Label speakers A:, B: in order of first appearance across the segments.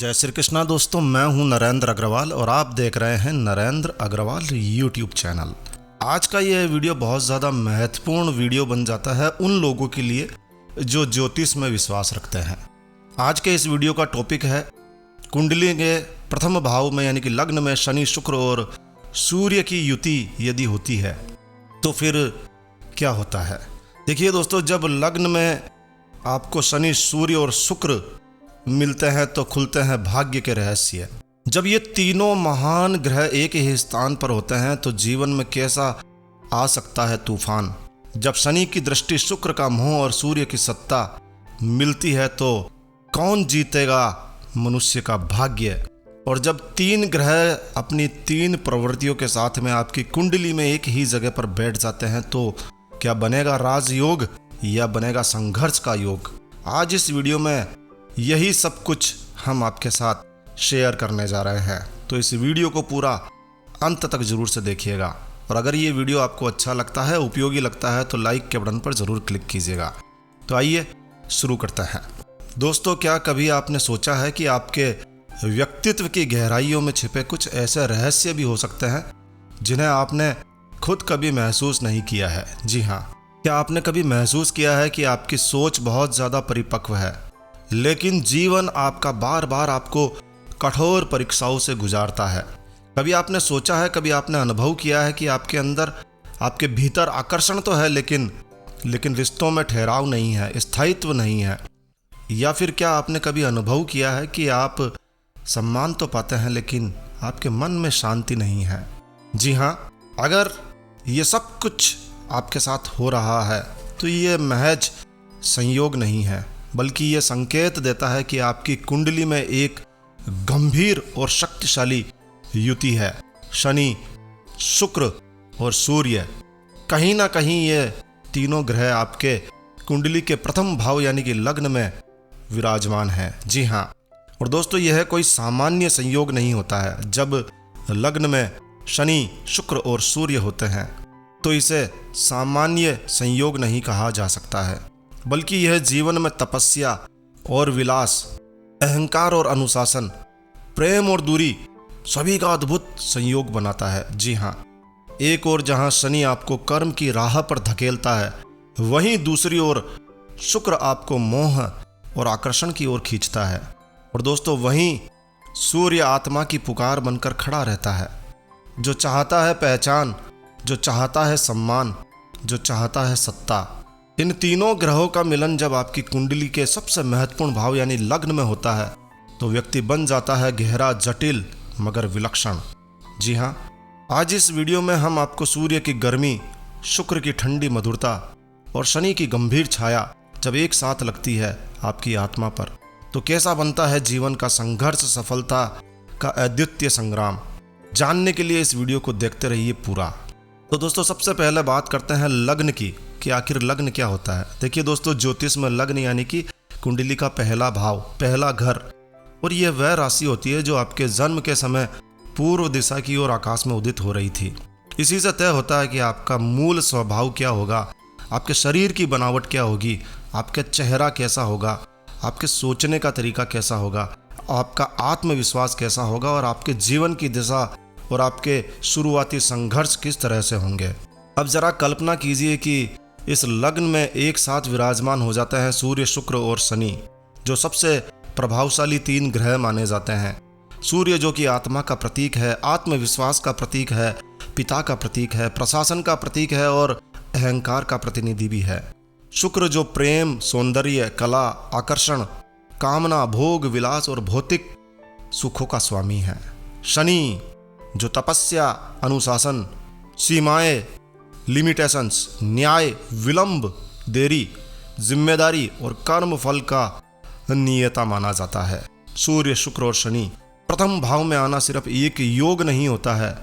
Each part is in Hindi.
A: जय श्री कृष्णा दोस्तों, मैं हूं नरेंद्र अग्रवाल और आप देख रहे हैं नरेंद्र अग्रवाल यूट्यूब चैनल। आज का यह वीडियो बहुत ज़्यादा महत्वपूर्ण वीडियो बन जाता है उन लोगों के लिए जो ज्योतिष में विश्वास रखते हैं। आज के इस वीडियो का टॉपिक है कुंडली के प्रथम भाव में यानी कि लग्न में शनि, शुक्र और सूर्य की युति यदि होती है तो फिर क्या होता है। देखिए दोस्तों, जब लग्न में आपको शनि, सूर्य और शुक्र मिलते हैं तो खुलते हैं भाग्य के रहस्य। जब ये तीनों महान ग्रह एक ही स्थान पर होते हैं तो जीवन में कैसा आ सकता है तूफान। जब शनि की दृष्टि, शुक्र का मोह और सूर्य की सत्ता मिलती है तो कौन जीतेगा मनुष्य का भाग्य। और जब तीन ग्रह अपनी तीन प्रवृत्तियों के साथ में आपकी कुंडली में एक ही जगह पर बैठ जाते हैं तो क्या बनेगा राजयोग या बनेगा संघर्ष का योग। आज इस वीडियो में यही सब कुछ हम आपके साथ शेयर करने जा रहे हैं, तो इस वीडियो को पूरा अंत तक जरूर से देखिएगा। और अगर ये वीडियो आपको अच्छा लगता है, उपयोगी लगता है तो लाइक के बटन पर ज़रूर क्लिक कीजिएगा। तो आइए शुरू करते हैं। दोस्तों, क्या कभी आपने सोचा है कि आपके व्यक्तित्व की गहराइयों में छिपे कुछ ऐसे रहस्य भी हो सकते हैं जिन्हें आपने खुद कभी महसूस नहीं किया है। जी हाँ, क्या आपने कभी महसूस किया है कि आपकी सोच बहुत ज़्यादा परिपक्व है लेकिन जीवन आपका बार बार आपको कठोर परीक्षाओं से गुजारता है। कभी आपने सोचा है, कभी आपने अनुभव किया है कि आपके अंदर, आपके भीतर आकर्षण तो है लेकिन रिश्तों में ठहराव नहीं है, स्थायित्व नहीं है। या फिर क्या आपने कभी अनुभव किया है कि आप सम्मान तो पाते हैं लेकिन आपके मन में शांति नहीं है। जी हाँ, अगर ये सब कुछ आपके साथ हो रहा है तो ये महज संयोग नहीं है, बल्कि ये संकेत देता है कि आपकी कुंडली में एक गंभीर और शक्तिशाली युति है। शनि, शुक्र और सूर्य, कहीं ना कहीं ये तीनों ग्रह आपके कुंडली के प्रथम भाव यानी कि लग्न में विराजमान है। जी हाँ, और दोस्तों, यह कोई सामान्य संयोग नहीं होता है। जब लग्न में शनि, शुक्र और सूर्य होते हैं तो इसे सामान्य संयोग नहीं कहा जा सकता है, बल्कि यह जीवन में तपस्या और विलास, अहंकार और अनुशासन, प्रेम और दूरी सभी का अद्भुत संयोग बनाता है। जी हाँ, एक ओर जहाँ शनि आपको कर्म की राह पर धकेलता है, वहीं दूसरी ओर शुक्र आपको मोह और आकर्षण की ओर खींचता है। और दोस्तों, वहीं सूर्य आत्मा की पुकार बनकर खड़ा रहता है, जो चाहता है पहचान, जो चाहता है सम्मान, जो चाहता है सत्ता। इन तीनों ग्रहों का मिलन जब आपकी कुंडली के सबसे महत्वपूर्ण भाव यानी लग्न में होता है तो व्यक्ति बन जाता है गहरा, जटिल मगर विलक्षण। जी हाँ, आज इस वीडियो में हम आपको सूर्य की गर्मी, शुक्र की ठंडी मधुरता और शनि की गंभीर छाया जब एक साथ लगती है आपकी आत्मा पर तो कैसा बनता है जीवन का संघर्ष, सफलता का अद्वितीय संग्राम। जानने के लिए इस वीडियो को देखते रहिए पूरा। तो दोस्तों, सबसे पहले बात करते हैं लग्न की कि आखिर लग्न क्या होता है। देखिए दोस्तों, ज्योतिष में लग्न यानी कि कुंडली का पहला भाव, पहला घर, और यह वह राशि होती है जो आपके जन्म के समय पूर्व दिशा की ओर आकाश में उदित हो रही थी। इसी से तय होता है कि आपका मूल स्वभाव क्या होगा, आपके शरीर की बनावट क्या होगी, आपका चेहरा कैसा होगा, आपके सोचने का तरीका कैसा होगा, आपका आत्मविश्वास कैसा होगा और आपके जीवन की दिशा और आपके शुरुआती संघर्ष किस तरह से होंगे। अब जरा कल्पना कीजिए कि इस लग्न में एक साथ विराजमान हो जाते हैं सूर्य, शुक्र और शनि, जो सबसे प्रभावशाली तीन ग्रह माने जाते हैं। सूर्य जो कि आत्मा का प्रतीक है, आत्मविश्वास का प्रतीक है, पिता का प्रतीक है, प्रशासन का प्रतीक है और अहंकार का प्रतिनिधि भी है। शुक्र जो प्रेम, सौंदर्य, कला, आकर्षण, कामना, भोग, विलास और भौतिक सुखों का स्वामी है। शनि जो तपस्या, अनुशासन, सीमाएं, लिमिटेशंस, न्याय, विलंब, देरी, जिम्मेदारी और कर्म फल का नियता माना जाता है। सूर्य, शुक्र और शनि प्रथम भाव में आना सिर्फ एक योग नहीं होता है,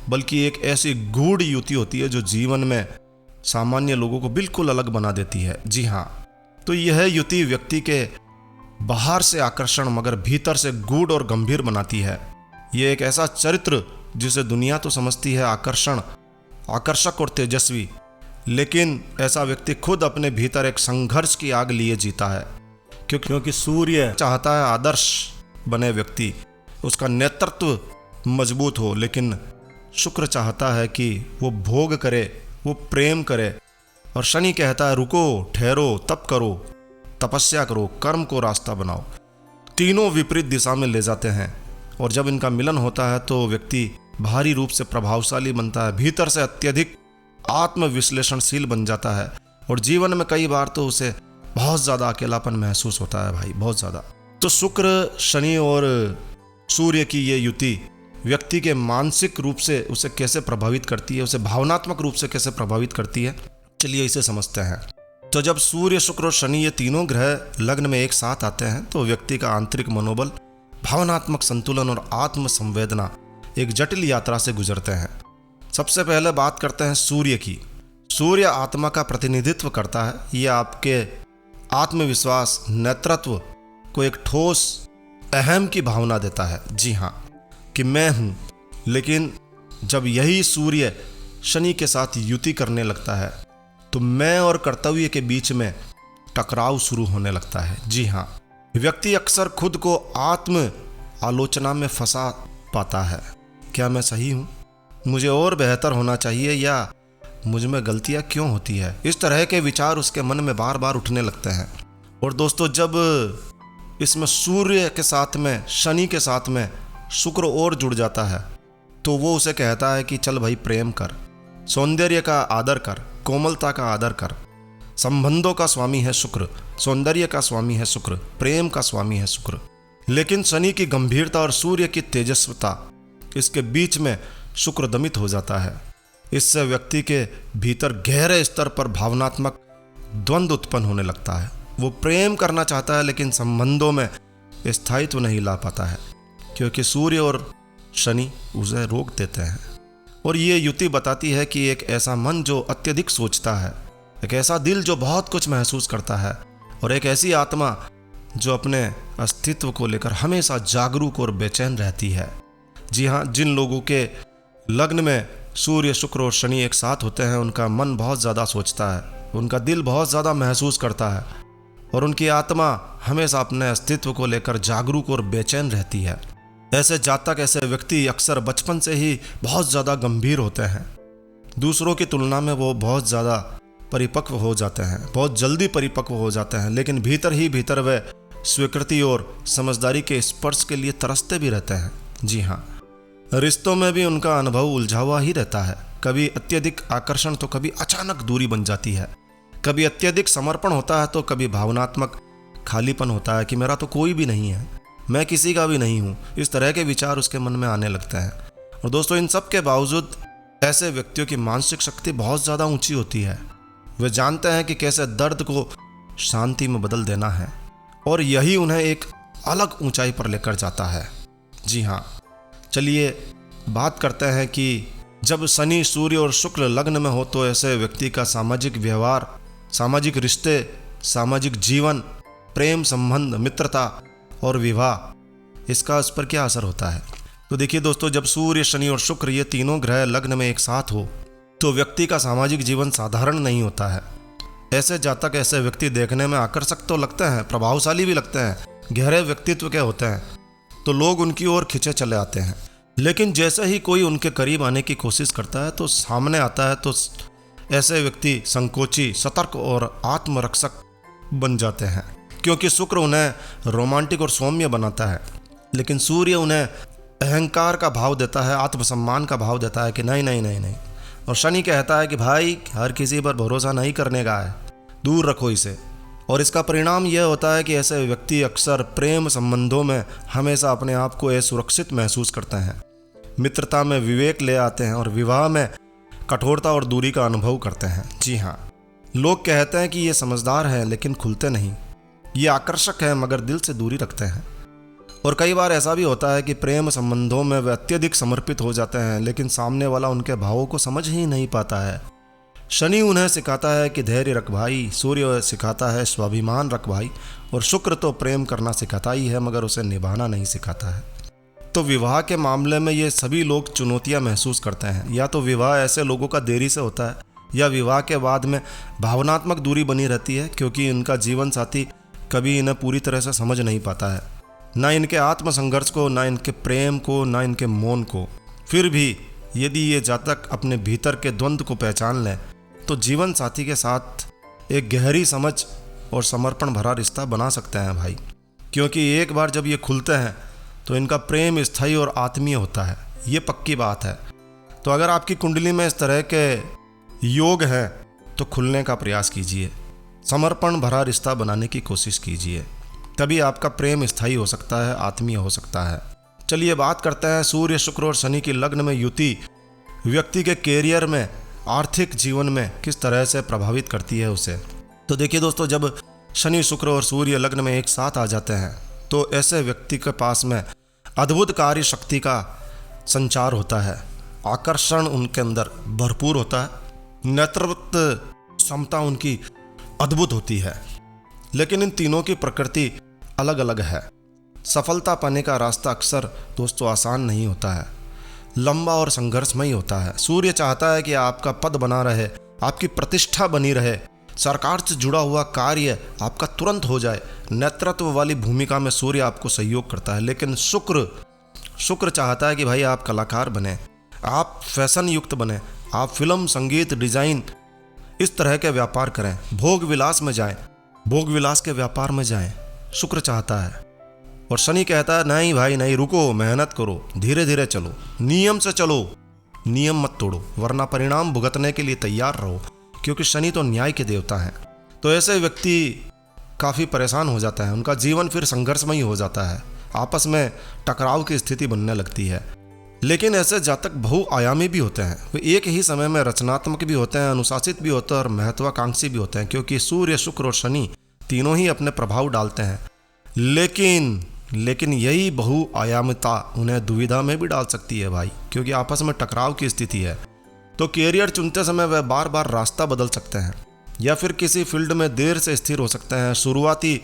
A: बल्कि एक ऐसी गूढ़ युति होती है जो जीवन में सामान्य लोगों को बिल्कुल अलग बना देती है। जी हाँ, तो यह युति व्यक्ति के बाहर से आकर्षण मगर भीतर से गूढ़ और गंभीर बनाती है। यह एक ऐसा चरित्र जिसे दुनिया तो समझती है आकर्षक और तेजस्वी, लेकिन ऐसा व्यक्ति खुद अपने भीतर एक संघर्ष की आग लिए जीता है। क्योंकि सूर्य चाहता है आदर्श, बने व्यक्ति, उसका नेतृत्व मजबूत हो, लेकिन शुक्र चाहता है कि वो भोग करे, वो प्रेम करे। और शनि कहता है रुको, ठहरो, तप करो, तपस्या करो, कर्म को रास्ता बनाओ। तीनों विपरीत दिशा में ले जाते हैं और जब इनका मिलन होता है तो व्यक्ति बाहरी रूप से प्रभावशाली बनता है, भीतर से अत्यधिक आत्मविश्लेषणशील बन जाता है और जीवन में कई बार तो उसे बहुत ज़्यादा अकेलापन महसूस होता है भाई, बहुत ज़्यादा। तो शुक्र, शनि और सूर्य की ये युति व्यक्ति के मानसिक रूप से उसे कैसे प्रभावित करती है, उसे भावनात्मक रूप से कैसे प्रभावित करती है, चलिए इसे समझते हैं। तो जब सूर्य, शुक्र और शनि ये तीनों ग्रह लग्न में एक साथ आते हैं तो व्यक्ति का आंतरिक मनोबल, भावनात्मक संतुलन और आत्म संवेदना एक जटिल यात्रा से गुजरते हैं। सबसे पहले बात करते हैं सूर्य की। सूर्य आत्मा का प्रतिनिधित्व करता है। ये आपके आत्मविश्वास, नेतृत्व को एक ठोस अहम की भावना देता है, जी हाँ, कि मैं हूँ। लेकिन जब यही सूर्य शनि के साथ युति करने लगता है तो मैं और कर्तव्य के बीच में टकराव शुरू होने लगता है, जी हाँ। व्यक्ति अक्सर खुद को आत्म आलोचना में फंसा पाता है। क्या मैं सही हूँ? मुझे और बेहतर होना चाहिए, या मुझ में गलतियाँ क्यों होती है? इस तरह के विचार उसके मन में बार बार उठने लगते हैं। और दोस्तों, जब इसमें सूर्य के साथ में, शनि के साथ में शुक्र और जुड़ जाता है तो वो उसे कहता है कि चल भाई, प्रेम कर, सौंदर्य का आदर कर, कोमलता का आदर कर। संबंधों का स्वामी है शुक्र, सौंदर्य का स्वामी है शुक्र, प्रेम का स्वामी है शुक्र। लेकिन शनि की गंभीरता और सूर्य की तेजस्विता, इसके बीच में शुक्र दमित हो जाता है। इससे व्यक्ति के भीतर गहरे स्तर पर भावनात्मक द्वंद्व उत्पन्न होने लगता है। वो प्रेम करना चाहता है लेकिन संबंधों में स्थायित्व नहीं ला पाता है, क्योंकि सूर्य और शनि उसे रोक देते हैं। और ये युति बताती है कि एक ऐसा मन जो अत्यधिक सोचता है, एक ऐसा दिल जो बहुत कुछ महसूस करता है, और एक ऐसी आत्मा जो अपने अस्तित्व को लेकर हमेशा जागरूक और बेचैन रहती है। जी हाँ, जिन लोगों के लग्न में सूर्य, शुक्र और शनि एक साथ होते हैं, उनका मन बहुत ज़्यादा सोचता है, उनका दिल बहुत ज़्यादा महसूस करता है और उनकी आत्मा हमेशा अपने अस्तित्व को लेकर जागरूक और बेचैन रहती है। ऐसे जातक, ऐसे व्यक्ति अक्सर बचपन से ही बहुत ज़्यादा गंभीर होते हैं। दूसरों की तुलना में वो बहुत ज़्यादा परिपक्व हो जाते हैं, बहुत जल्दी परिपक्व हो जाते हैं, लेकिन भीतर ही भीतर वे स्वीकृति और समझदारी के स्पर्श के लिए तरसते भी रहते हैं। जी हाँ, रिश्तों में भी उनका अनुभव उलझा हुआ ही रहता है। कभी अत्यधिक आकर्षण तो कभी अचानक दूरी बन जाती है, कभी अत्यधिक समर्पण होता है तो कभी भावनात्मक खालीपन होता है कि मेरा तो कोई भी नहीं है, मैं किसी का भी नहीं हूँ। इस तरह के विचार उसके मन में आने लगते हैं। और दोस्तों, इन सब के बावजूद ऐसे व्यक्तियों की मानसिक शक्ति बहुत ज़्यादा ऊंची होती है। वे जानते हैं कि कैसे दर्द को शांति में बदल देना है, और यही उन्हें एक अलग ऊंचाई पर लेकर जाता है। जी हाँ, चलिए बात करते हैं कि जब शनि, सूर्य और शुक्र लग्न में हो तो ऐसे व्यक्ति का सामाजिक व्यवहार, सामाजिक रिश्ते, सामाजिक जीवन, प्रेम संबंध, मित्रता और विवाह, इसका उस पर क्या असर होता है? तो देखिए दोस्तों, जब सूर्य, शनि और शुक्र ये तीनों ग्रह लग्न में एक साथ हो तो व्यक्ति का सामाजिक जीवन साधारण नहीं होता है। ऐसे जातक, ऐसे व्यक्ति देखने में आकर्षक तो लगते हैं, प्रभावशाली भी लगते हैं, गहरे व्यक्तित्व के होते हैं, तो लोग उनकी ओर खिंचे चले आते हैं। लेकिन जैसे ही कोई उनके करीब आने की कोशिश करता है तो सामने आता है तो ऐसे व्यक्ति संकोची, सतर्क और आत्मरक्षक बन जाते हैं, क्योंकि शुक्र उन्हें रोमांटिक और सौम्य बनाता है, लेकिन सूर्य उन्हें अहंकार का भाव देता है, आत्मसम्मान का भाव देता है कि नहीं नहीं नहीं नहीं। और शनि कहता है कि भाई, हर किसी पर भरोसा नहीं करने का है, दूर रखो इसे। और इसका परिणाम यह होता है कि ऐसे व्यक्ति अक्सर प्रेम संबंधों में हमेशा अपने आप को असुरक्षित महसूस करते हैं, मित्रता में विवेक ले आते हैं और विवाह में कठोरता और दूरी का अनुभव करते हैं। जी हाँ, लोग कहते हैं कि ये समझदार है लेकिन खुलते नहीं, ये आकर्षक है मगर दिल से दूरी रखते हैं। और कई बार ऐसा भी होता है कि प्रेम संबंधों में वे अत्यधिक समर्पित हो जाते हैं, लेकिन सामने वाला उनके भावों को समझ ही नहीं पाता है। शनि उन्हें सिखाता है कि धैर्य रख भाई, सूर्य सिखाता है स्वाभिमान रख भाई, और शुक्र तो प्रेम करना सिखाता ही है मगर उसे निभाना नहीं सिखाता है। तो विवाह के मामले में ये सभी लोग चुनौतियां महसूस करते हैं। या तो विवाह ऐसे लोगों का देरी से होता है, या विवाह के बाद में भावनात्मक दूरी बनी रहती है, क्योंकि इनका जीवन साथी कभी इन्हें पूरी तरह से समझ नहीं पाता है। ना इनके आत्मसंघर्ष को, ना इनके प्रेम को, ना इनके मौन को। फिर भी यदि ये जातक अपने भीतर के द्वंद्व को पहचान लें तो जीवन साथी के साथ एक गहरी समझ और समर्पण भरा रिश्ता बना सकते हैं भाई। क्योंकि एक बार जब ये खुलते हैं तो इनका प्रेम स्थायी और आत्मीय होता है, ये पक्की बात है। तो अगर आपकी कुंडली में इस तरह के योग हैं तो खुलने का प्रयास कीजिए, समर्पण भरा रिश्ता बनाने की कोशिश कीजिए, तभी आपका प्रेम स्थायी हो सकता है, आत्मीय हो सकता है। चलिए बात करते हैं सूर्य, शुक्र और शनि की लग्न में युति व्यक्ति के कैरियर में, आर्थिक जीवन में किस तरह से प्रभावित करती है उसे। तो देखिए दोस्तों, जब शनि, शुक्र और सूर्य लग्न में एक साथ आ जाते हैं तो ऐसे व्यक्ति के पास में अद्भुत कार्य शक्ति का संचार होता है, आकर्षण उनके अंदर भरपूर होता है, नेतृत्व क्षमता उनकी अद्भुत होती है। लेकिन इन तीनों की प्रकृति अलग अलग है। सफलता पाने का रास्ता अक्सर दोस्तों आसान नहीं होता है, लंबा और संघर्षमय होता है। सूर्य चाहता है कि आपका पद बना रहे, आपकी प्रतिष्ठा बनी रहे, सरकार से जुड़ा हुआ कार्य आपका तुरंत हो जाए, नेतृत्व वाली भूमिका में सूर्य आपको सहयोग करता है। लेकिन शुक्र चाहता है कि भाई आप कलाकार बने, आप फैशन युक्त बने, आप फिल्म, संगीत, डिजाइन इस तरह के व्यापार करें, भोग विलास में जाएं, भोग विलास के व्यापार में जाएं, शुक्र चाहता है। और शनि कहता है नहीं भाई नहीं, रुको, मेहनत करो, धीरे धीरे चलो, नियम से चलो, नियम मत तोड़ो, वरना परिणाम भुगतने के लिए तैयार रहो, क्योंकि शनि तो न्याय के देवता हैं। तो ऐसे व्यक्ति काफ़ी परेशान हो जाता है, उनका जीवन फिर संघर्षमय हो जाता है, आपस में टकराव की स्थिति बनने लगती है। लेकिन ऐसे जातक बहुआयामी भी होते हैं, वे एक ही समय में रचनात्मक भी होते हैं, अनुशासित भी होते हैं और महत्वाकांक्षी भी होते हैं, क्योंकि सूर्य, शुक्र और शनि तीनों ही अपने प्रभाव डालते हैं। लेकिन यही बहुआयामिता उन्हें दुविधा में भी डाल सकती है भाई, क्योंकि आपस में टकराव की स्थिति है। तो कैरियर चुनते समय वह बार बार रास्ता बदल सकते हैं या फिर किसी फील्ड में देर से स्थिर हो सकते हैं। शुरुआती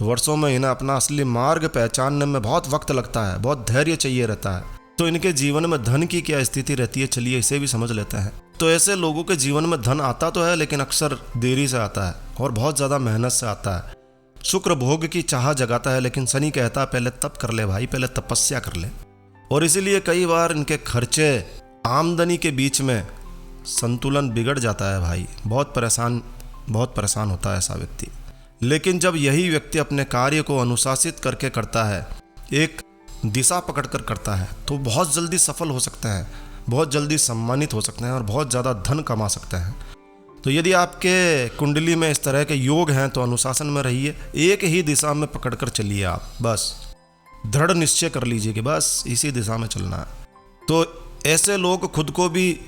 A: वर्षों में इन्हें अपना असली मार्ग पहचानने में बहुत वक्त लगता है, बहुत धैर्य चाहिए रहता है। तो इनके जीवन में धन की क्या स्थिति रहती है, चलिए इसे भी समझ लेते हैं। तो ऐसे लोगों के जीवन में धन आता तो है, लेकिन अक्सर देरी से आता है और बहुत ज़्यादा मेहनत से आता है। शुक्र भोग की चाह जगाता है, लेकिन शनि कहता है पहले तप कर ले भाई, पहले तपस्या कर ले। और इसीलिए कई बार इनके खर्चे आमदनी के बीच में संतुलन बिगड़ जाता है भाई, बहुत परेशान होता है ऐसा व्यक्ति। लेकिन जब यही व्यक्ति अपने कार्य को अनुशासित करके करता है, एक दिशा पकड़कर करता है, तो बहुत जल्दी सफल हो सकते हैं, बहुत जल्दी सम्मानित हो सकते हैं और बहुत ज़्यादा धन कमा सकते हैं। तो यदि आपके कुंडली में इस तरह के योग हैं तो अनुशासन में रहिए, एक ही दिशा में पकड़कर चलिए आप, बस दृढ़ निश्चय कर लीजिए कि बस इसी दिशा में चलना है। तो ऐसे लोग खुद को भी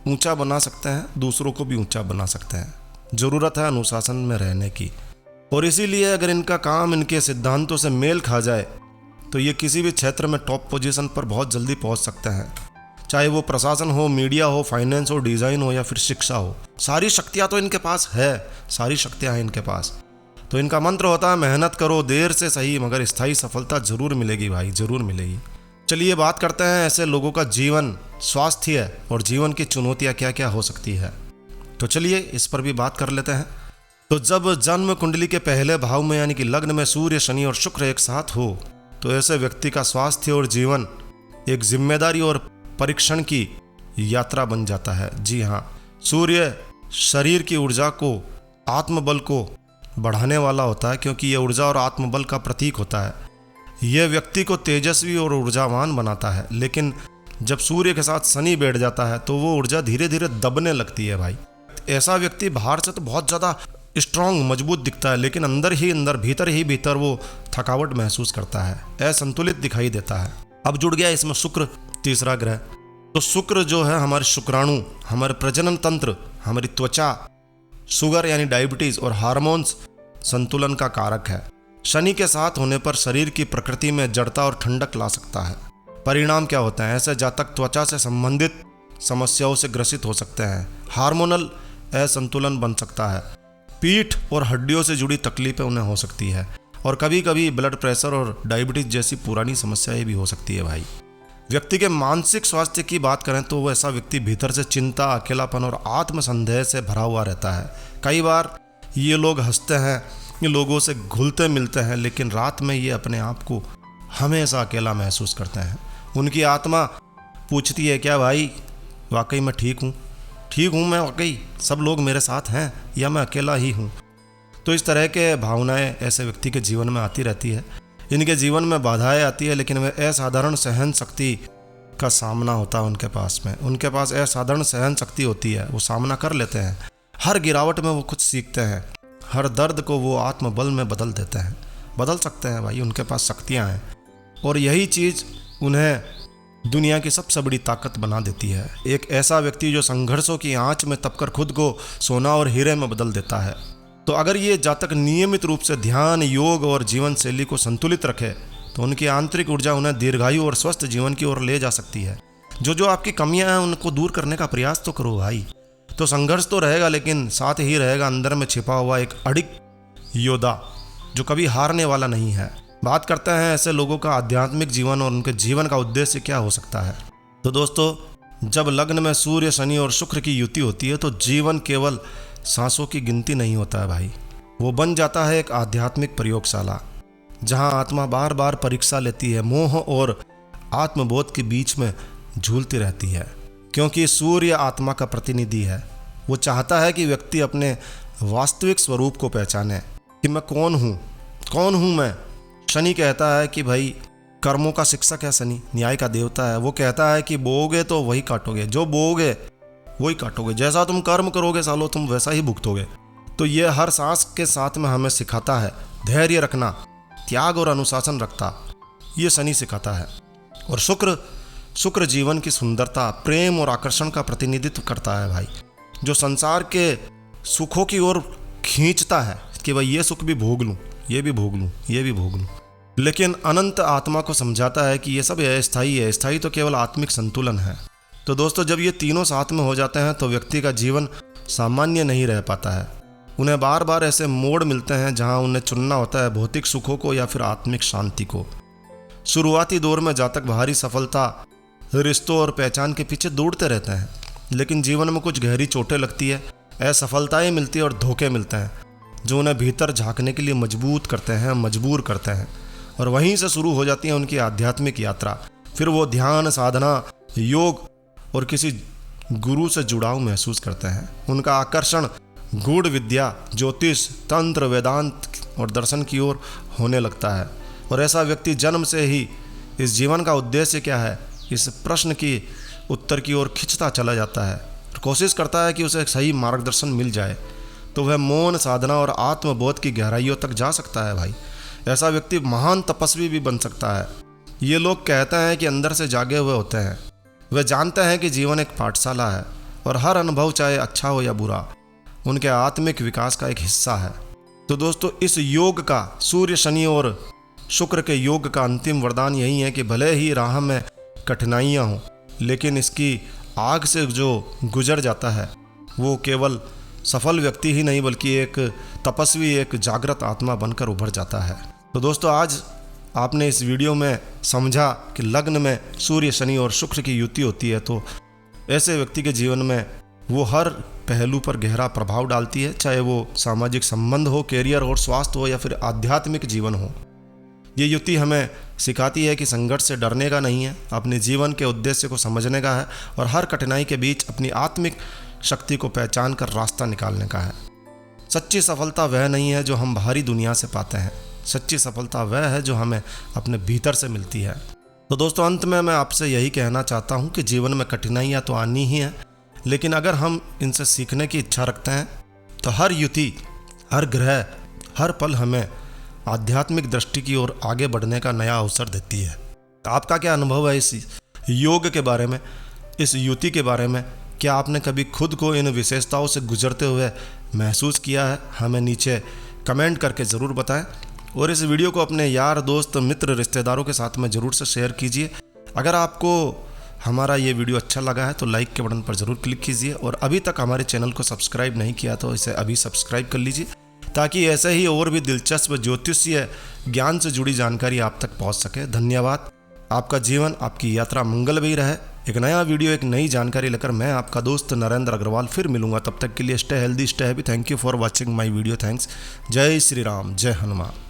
A: ऊंचा बना सकते हैं, दूसरों को भी ऊंचा बना सकते हैं। ज़रूरत है अनुशासन में रहने की। और इसीलिए अगर इनका काम इनके सिद्धांतों से मेल खा जाए तो ये किसी भी क्षेत्र में टॉप पोजीशन पर बहुत जल्दी पहुंच सकते हैं, चाहे वो प्रशासन हो, मीडिया हो, फाइनेंस हो, डिज़ाइन हो या फिर शिक्षा हो। सारी शक्तियाँ तो इनके पास है, सारी शक्तियाँ हैं इनके पास। तो इनका मंत्र होता है मेहनत करो, देर से सही मगर स्थायी सफलता जरूर मिलेगी भाई, जरूर मिलेगी। चलिए बात करते हैं ऐसे लोगों का जीवन, स्वास्थ्य और जीवन की चुनौतियाँ क्या क्या हो सकती है। तो चलिए इस पर भी बात कर लेते हैं। तो जब जन्म कुंडली के पहले भाव में यानी कि लग्न में सूर्य, शनि और शुक्र एक साथ हो तो ऐसे व्यक्ति का स्वास्थ्य और जीवन एक जिम्मेदारी और परीक्षण की यात्रा बन जाता है। जी हाँ, सूर्य शरीर की ऊर्जा को, आत्मबल को बढ़ाने वाला होता है, क्योंकि यह ऊर्जा और आत्मबल का प्रतीक होता है। यह व्यक्ति को तेजस्वी और ऊर्जावान बनाता है। लेकिन जब सूर्य के साथ शनि बैठ जाता है तो वो ऊर्जा धीरे धीरे दबने लगती है भाई। ऐसा व्यक्ति बाहर से तो बहुत ज़्यादा स्ट्रांग, मजबूत दिखता है, लेकिन अंदर ही अंदर, भीतर ही भीतर वो थकावट महसूस करता है, असंतुलित दिखाई देता है। अब जुड़ गया इसमें शुक्र, तीसरा ग्रह। तो शुक्र जो है हमारे शुक्राणु, हमारे प्रजनन तंत्र, हमारी त्वचा, शुगर यानी डायबिटीज और हार्मोन्स संतुलन का कारक है। शनि के साथ होने पर शरीर की प्रकृति में जड़ता और ठंडक ला सकता है। परिणाम क्या होता है, ऐसे जातक त्वचा से संबंधित समस्याओं से ग्रसित हो सकते हैं, हार्मोनल असंतुलन बन सकता है, पीठ और हड्डियों से जुड़ी तकलीफें उन्हें हो सकती है, और कभी कभी ब्लड प्रेशर और डायबिटीज जैसी पुरानी समस्याएं भी हो सकती है भाई। व्यक्ति के मानसिक स्वास्थ्य की बात करें तो वो ऐसा व्यक्ति भीतर से चिंता, अकेलापन और आत्मसंदेह से भरा हुआ रहता है। कई बार ये लोग हंसते हैं, ये लोगों से घुलते मिलते हैं, लेकिन रात में ये अपने आप को हमेशा अकेला महसूस करते हैं। उनकी आत्मा पूछती है, क्या भाई वाकई मैं ठीक हूँ मैं वाकई, सब लोग मेरे साथ हैं या मैं अकेला ही हूँ। तो इस तरह के भावनाएं ऐसे व्यक्ति के जीवन में आती रहती है। इनके जीवन में बाधाएं आती है, लेकिन वे असाधारण सहन शक्ति का सामना होता है उनके पास में। उनके पास असाधारण सहन शक्ति होती है, वो सामना कर लेते हैं। हर गिरावट में वो कुछ सीखते हैं, हर दर्द को वो आत्मबल में बदल देते हैं, बदल सकते हैं भाई, उनके पास शक्तियाँ हैं। और यही चीज़ उन्हें दुनिया की सबसे बड़ी ताकत बना देती है। एक ऐसा व्यक्ति जो संघर्षों की आंच में तपकर खुद को सोना और हीरे में बदल देता है। तो अगर ये जातक नियमित रूप से ध्यान, योग और जीवन शैली को संतुलित रखे तो उनकी आंतरिक ऊर्जा उन्हें दीर्घायु और स्वस्थ जीवन की ओर ले जा सकती है। जो आपकी कमियां हैं उनको दूर करने का प्रयास तो करो भाई। तो संघर्ष तो रहेगा, लेकिन साथ ही रहेगा अंदर में छिपा हुआ एक अडिग योद्धा जो कभी हारने वाला नहीं है। बात करते हैं ऐसे लोगों का आध्यात्मिक जीवन और उनके जीवन का उद्देश्य क्या हो सकता है। तो दोस्तों, जब लग्न में सूर्य, शनि और शुक्र की युति होती है तो जीवन केवल सांसों की गिनती नहीं होता है भाई, वो बन जाता है एक आध्यात्मिक प्रयोगशाला जहां आत्मा बार बार परीक्षा लेती है, मोह और आत्मबोध के बीच में झूलती रहती है। क्योंकि सूर्य आत्मा का प्रतिनिधि है, वो चाहता है कि व्यक्ति अपने वास्तविक स्वरूप को पहचाने कि मैं कौन हूँ मैं। शनि कहता है कि भाई कर्मों का शिक्षक है, शनि न्याय का देवता है। वो कहता है कि बोओगे तो वही काटोगे, जो बोओगे वही काटोगे, जैसा तुम कर्म करोगे सालो तुम वैसा ही भुगतोगे। तो ये हर सांस के साथ में हमें सिखाता है धैर्य रखना, त्याग और अनुशासन रखता, ये शनि सिखाता है। और शुक्र जीवन की सुंदरता, प्रेम और आकर्षण का प्रतिनिधित्व करता है भाई, जो संसार के सुखों की ओर खींचता है कि भाई ये सुख भी भोग लूँ, ये भी भोग लूँ, ये भी भोग लूँ। लेकिन अनंत आत्मा को समझाता है कि ये सब अस्थायी है, स्थायी तो केवल आत्मिक संतुलन है। तो दोस्तों, जब ये तीनों साथ में हो जाते हैं तो व्यक्ति का जीवन सामान्य नहीं रह पाता है। उन्हें बार बार ऐसे मोड़ मिलते हैं जहां उन्हें चुनना होता है भौतिक सुखों को या फिर आत्मिक शांति को। शुरुआती दौर में जातक भारी सफलता, रिश्तों और पहचान के पीछे दौड़ते रहते हैं, लेकिन जीवन में कुछ गहरी चोटें लगती है, असफलताएं मिलती है और धोखे मिलते हैं जो उन्हें भीतर झांकने के लिए मजबूर करते हैं। और वहीं से शुरू हो जाती है उनकी आध्यात्मिक यात्रा। फिर वो ध्यान, साधना, योग और किसी गुरु से जुड़ाव महसूस करते हैं। उनका आकर्षण गूढ़ विद्या, ज्योतिष, तंत्र, वेदांत और दर्शन की ओर होने लगता है। और ऐसा व्यक्ति जन्म से ही इस जीवन का उद्देश्य क्या है, इस प्रश्न की उत्तर की ओर खिंचता चला जाता है और कोशिश करता है कि उसे एक सही मार्गदर्शन मिल जाए तो वह मौन, साधना और आत्मबोध की गहराइयों तक जा सकता है भाई। ऐसा व्यक्ति महान तपस्वी भी बन सकता है। ये लोग कहते हैं कि अंदर से जागे हुए होते हैं। वे जानते हैं कि जीवन एक पाठशाला है और हर अनुभव चाहे अच्छा हो या बुरा उनके आत्मिक विकास का एक हिस्सा है। तो दोस्तों, इस योग का, सूर्य, शनि और शुक्र के योग का अंतिम वरदान यही है कि भले ही राह में कठिनाइयाँ हों, लेकिन इसकी आग से जो गुजर जाता है वो केवल सफल व्यक्ति ही नहीं बल्कि एक तपस्वी, एक जागृत आत्मा बनकर उभर जाता है। तो दोस्तों, आज आपने इस वीडियो में समझा कि लग्न में सूर्य, शनि और शुक्र की युति होती है तो ऐसे व्यक्ति के जीवन में वो हर पहलू पर गहरा प्रभाव डालती है, चाहे वो सामाजिक संबंध हो, कैरियर और स्वास्थ्य हो या फिर आध्यात्मिक जीवन हो। ये युति हमें सिखाती है कि संघर्ष से डरने का नहीं है, अपने जीवन के उद्देश्य को समझने का है और हर कठिनाई के बीच अपनी आत्मिक शक्ति को पहचान कर रास्ता निकालने का है। सच्ची सफलता वह नहीं है जो हम बाहरी दुनिया से पाते हैं, सच्ची सफलता वह है जो हमें अपने भीतर से मिलती है। तो दोस्तों, अंत में मैं आपसे यही कहना चाहता हूँ कि जीवन में कठिनाइयाँ तो आनी ही हैं, लेकिन अगर हम इनसे सीखने की इच्छा रखते हैं तो हर युति, हर ग्रह, हर पल हमें आध्यात्मिक दृष्टि की ओर आगे बढ़ने का नया अवसर देती है। तो आपका क्या अनुभव है इस योग के बारे में, इस युति के बारे में? क्या आपने कभी खुद को इन विशेषताओं से गुजरते हुए महसूस किया है? हमें नीचे कमेंट करके ज़रूर बताएं और इस वीडियो को अपने यार, दोस्त, मित्र, रिश्तेदारों के साथ में ज़रूर से शेयर कीजिए। अगर आपको हमारा ये वीडियो अच्छा लगा है तो लाइक के बटन पर ज़रूर क्लिक कीजिए और अभी तक हमारे चैनल को सब्सक्राइब नहीं किया तो इसे अभी सब्सक्राइब कर लीजिए ताकि ऐसे ही और भी दिलचस्प ज्योतिषीय ज्ञान से जुड़ी जानकारी आप तक पहुंच सके। धन्यवाद। आपका जीवन, आपकी यात्रा मंगलमयी रहे। एक नया वीडियो, एक नई जानकारी लेकर मैं आपका दोस्त नरेंद्र अग्रवाल फिर मिलूंगा। तब तक के लिए stay healthy, stay happy. Thank you for watching my video. Thanks. जय श्री राम, जय हनुमान।